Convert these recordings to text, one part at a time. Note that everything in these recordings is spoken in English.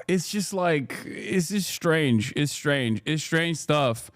It's just like, it's just strange. It's strange. It's strange stuff.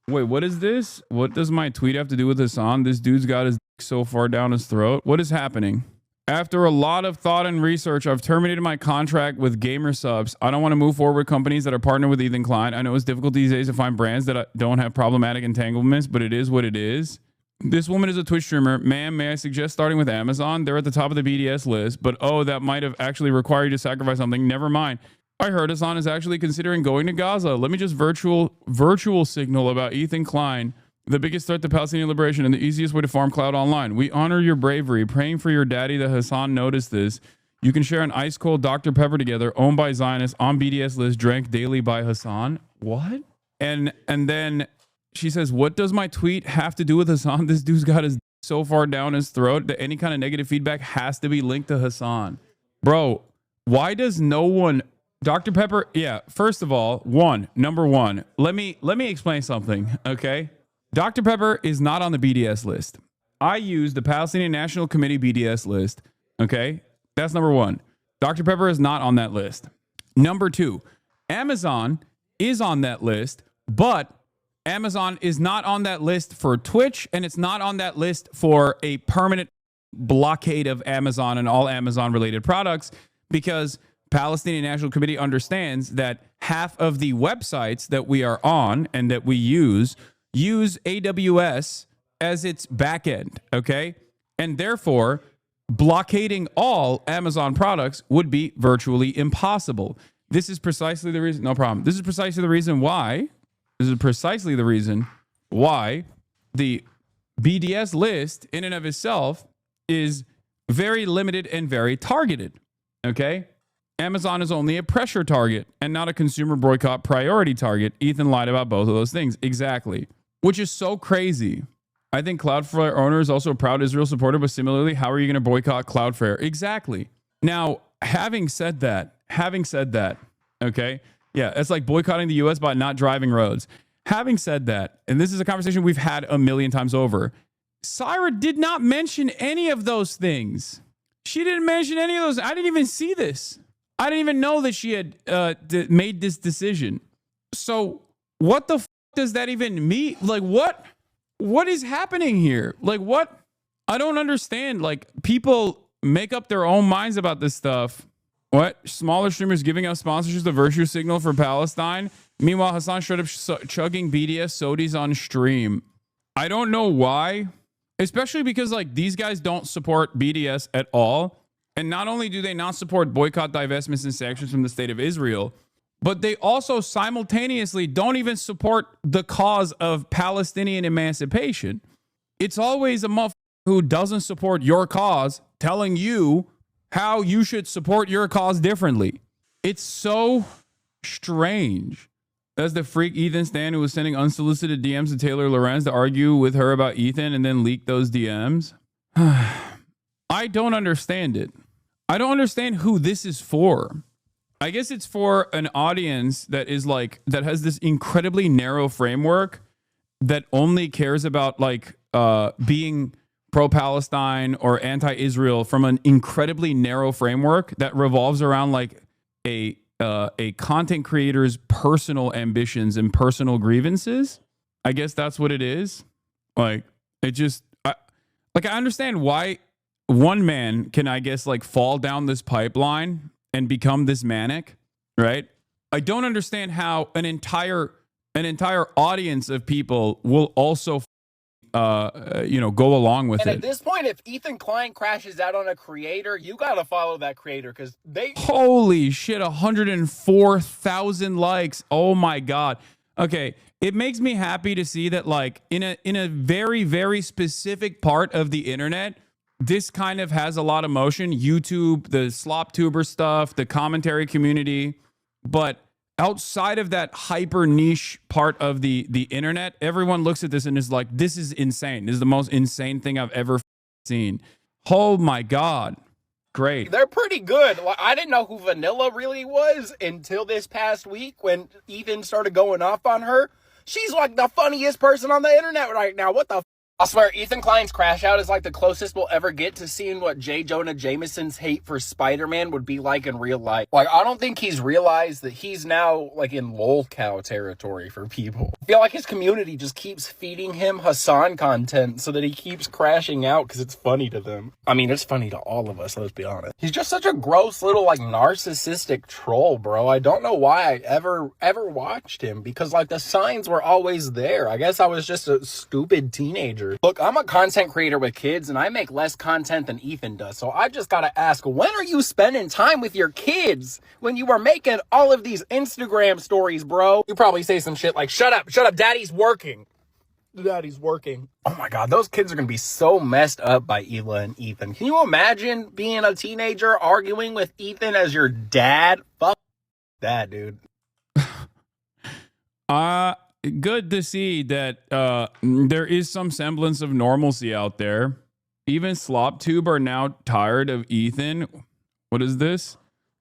Wait, what is this? What does my tweet have to do with Hasan? This dude's got his dick so far down his throat. What is happening? After a lot of thought and research, I've terminated my contract with Gamer Subs. I don't want to move forward with companies that are partnered with Ethan Klein. I know it's difficult these days to find brands that don't have problematic entanglements, but it is what it is. This woman is a Twitch streamer. Ma'am, may I suggest starting with Amazon? They're at the top of the BDS list, but oh, that might have actually required you to sacrifice something. Never mind. I heard Hasan is actually considering going to Gaza. Let me just virtual signal about Ethan Klein, the biggest threat to Palestinian liberation and the easiest way to farm cloud online. We honor your bravery, praying for your daddy that Hasan noticed this. You can share an ice cold Dr. Pepper together, owned by Zionists, on BDS list, drank daily by Hasan. What? And then she says, what does my tweet have to do with Hasan? This dude's got his so far down his throat that any kind of negative feedback has to be linked to Hasan. Bro, why does no one... Dr. Pepper, yeah, first of all, number one, let me explain something, okay? Dr. Pepper is not on the BDS list. I use the Palestinian National Committee BDS list, okay? That's number one. Dr. Pepper is not on that list. Number two, Amazon is on that list, but Amazon is not on that list for Twitch, and it's not on that list for a permanent blockade of Amazon and all Amazon-related products, because Palestinian National Committee understands that half of the websites that we are on and that we use AWS as its backend, okay? And therefore, blockading all Amazon products would be virtually impossible. This is precisely the reason, no problem. This is precisely the reason why the BDS list in and of itself is very limited and very targeted, okay? Amazon is only a pressure target and not a consumer boycott priority target. Ethan lied about both of those things. Exactly. Which is so crazy. I think Cloudflare owner is also a proud Israel supporter, but similarly, how are you going to boycott Cloudflare? Exactly. Now, having said that, okay? Yeah, it's like boycotting the US by not driving roads. Having said that, and this is a conversation we've had a million times over, Syra did not mention any of those things. She didn't mention any of those. I didn't even see this. I didn't even know that she had made this decision. So what the f does that even mean? Like, what is happening here? Like, what? I don't understand. Like, people make up their own minds about this stuff. What? Smaller streamers giving out sponsorships, the virtue signal for Palestine. Meanwhile, Hasan showed up chugging BDS sodies on stream. I don't know why. Especially because, like, these guys don't support BDS at all. And not only do they not support boycott, divestments, and sanctions from the state of Israel, but they also simultaneously don't even support the cause of Palestinian emancipation. It's always a motherfucker who doesn't support your cause telling you how you should support your cause differently. It's so strange. That's the freak Ethan Stan who was sending unsolicited DMs to Taylor Lorenz to argue with her about Ethan and then leak those DMs. I don't understand it. I don't understand who this is for. I guess it's for an audience that is like, that has this incredibly narrow framework that only cares about like being pro-Palestine or anti-Israel from an incredibly narrow framework that revolves around like a content creator's personal ambitions and personal grievances. I guess that's what it is. Like, it just, I understand why one man can, I guess, like fall down this pipeline and become this manic, right? I don't understand how an entire audience of people will also, go along with it. And at this point, if Ethan Klein crashes out on a creator, you got to follow that creator because they... Holy shit, 104,000 likes. Oh my God. Okay, it makes me happy to see that, like, in a very, very specific part of the internet, this kind of has a lot of motion. YouTube, the slop tuber stuff, the commentary community. But outside of that hyper niche part of the internet, everyone looks at this and is like, this is insane. This is the most insane thing I've ever seen. Oh my God. Great. They're pretty good. I didn't know who Vanilla really was until this past week when Ethan started going off on her. She's like the funniest person on the internet right now. What the I swear, Ethan Klein's crash out is like the closest we'll ever get to seeing what J. Jonah Jameson's hate for Spider-Man would be like in real life. Like, I don't think he's realized that he's now, like, in lolcow territory for people. I feel like his community just keeps feeding him Hasan content so that he keeps crashing out because it's funny to them. I mean, it's funny to all of us, let's be honest. He's just such a gross little, like, narcissistic troll, bro. I don't know why I ever watched him because, like, the signs were always there. I guess I was just a stupid teenager. Look, I'm a content creator with kids and I make less content than Ethan does. So I just gotta ask, when are you spending time with your kids when you are making all of these Instagram stories, bro? You probably say some shit like, shut up, daddy's working. Daddy's working. Oh my God, those kids are gonna be so messed up by Ela and Ethan. Can you imagine being a teenager arguing with Ethan as your dad? Fuck that, dude. Good to see that there is some semblance of normalcy out there. Even SlopTube are now tired of Ethan. What is this?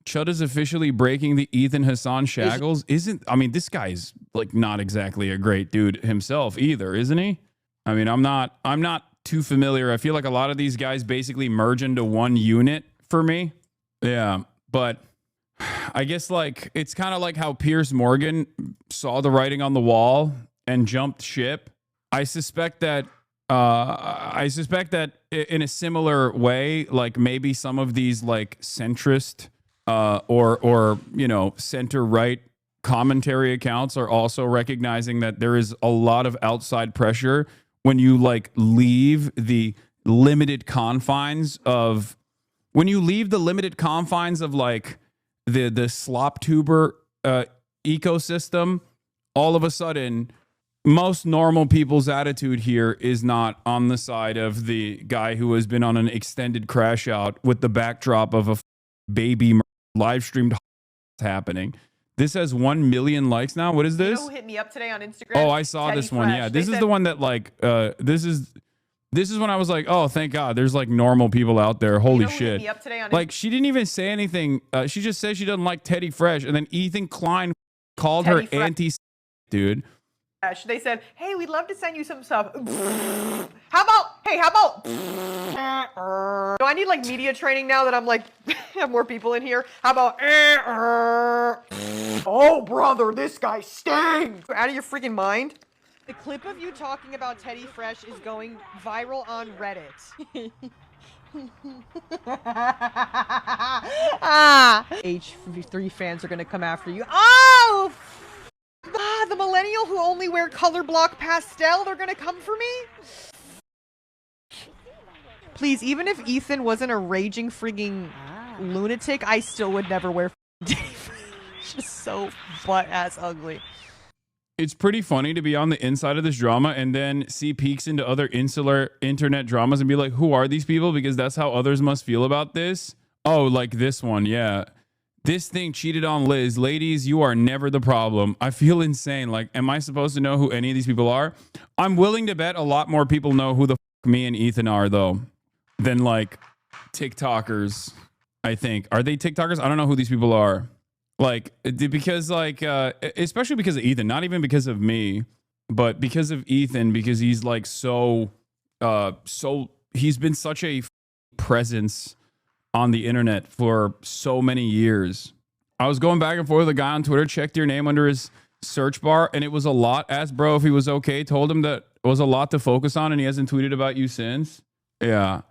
Chud is officially breaking the Ethan Hasan shackles. I mean, this guy's like not exactly a great dude himself either, isn't he? I mean, I'm not too familiar. I feel like a lot of these guys basically merge into one unit for me. Yeah, but I guess like it's kind of like how Piers Morgan saw the writing on the wall and jumped ship. I suspect that in a similar way, like maybe some of these like centrist or you know center right commentary accounts are also recognizing that there is a lot of outside pressure when you like leave the limited confines of like the SlopTuber ecosystem. All of a sudden, most normal people's attitude here is not on the side of the guy who has been on an extended crash out with the backdrop of a baby live streamed happening. This has 1 million likes now. What is this? You know who hit me up today on Instagram? Oh, I saw Teddy this one. Fresh. Yeah, this is the one that like this is when I was like, oh, thank God, there's like normal people out there. Holy you know who hit shit! me up today on Like she didn't even say anything. She just said she doesn't like Teddy Fresh, and then Ethan Klein called her anti, dude. They said, hey, we'd love to send you some stuff. How about do I need like media training now that I'm like have more people in here? How about oh brother, this guy stinks. Out of your freaking mind. The clip of you talking about Teddy Fresh is going viral on Reddit. H3 fans are gonna come after you. Oh! The millennial who only wear color block pastel, they're gonna come for me? Please, even if Ethan wasn't a raging frigging lunatic, I still would never wear Teddy Fresh. Just so butt-ass ugly. It's pretty funny to be on the inside of this drama and then see peeks into other insular internet dramas and be like, who are these people? Because that's how others must feel about this. Oh, like this one. Yeah. This thing cheated on Liz. Ladies, you are never the problem. I feel insane. Like, am I supposed to know who any of these people are? I'm willing to bet a lot more people know who the fuck me and Ethan are, though, than like TikTokers, I think. Are they TikTokers? I don't know who these people are. Like, because like, especially because of Ethan, not even because of me, but because of Ethan, because he's like so he's been such a presence on the internet for so many years. I was going back and forth with a guy on Twitter, checked your name under his search bar, and it was a lot. Asked bro if he was okay, told him that it was a lot to focus on, and he hasn't tweeted about you since. Yeah.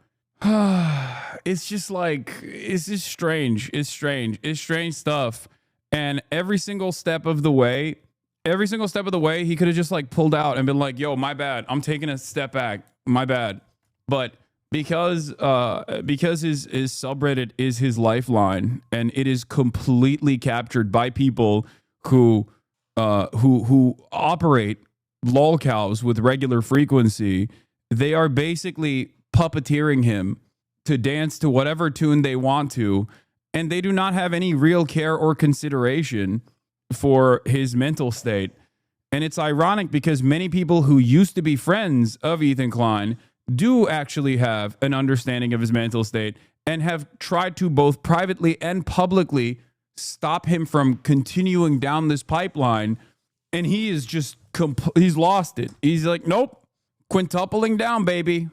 It's just like, it's just strange. It's strange stuff. And every single step of the way, he could have just like pulled out and been like, yo, my bad. I'm taking a step back. My bad. But because his subreddit is his lifeline and it is completely captured by people who operate lolcows with regular frequency, they are basically puppeteering him to dance to whatever tune they want to, and they do not have any real care or consideration for his mental state. And it's ironic because many people who used to be friends of Ethan Klein do actually have an understanding of his mental state and have tried to both privately and publicly stop him from continuing down this pipeline. And he is just, he's lost it. He's like, nope, quintupling down, baby.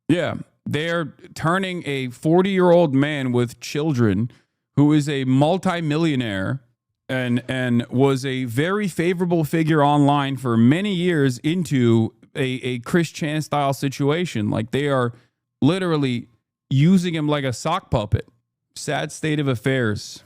Yeah, they're turning a 40-year-old man with children who is a multimillionaire and was a very favorable figure online for many years into a Chris Chan style situation. Like, they are literally using him like a sock puppet. Sad state of affairs.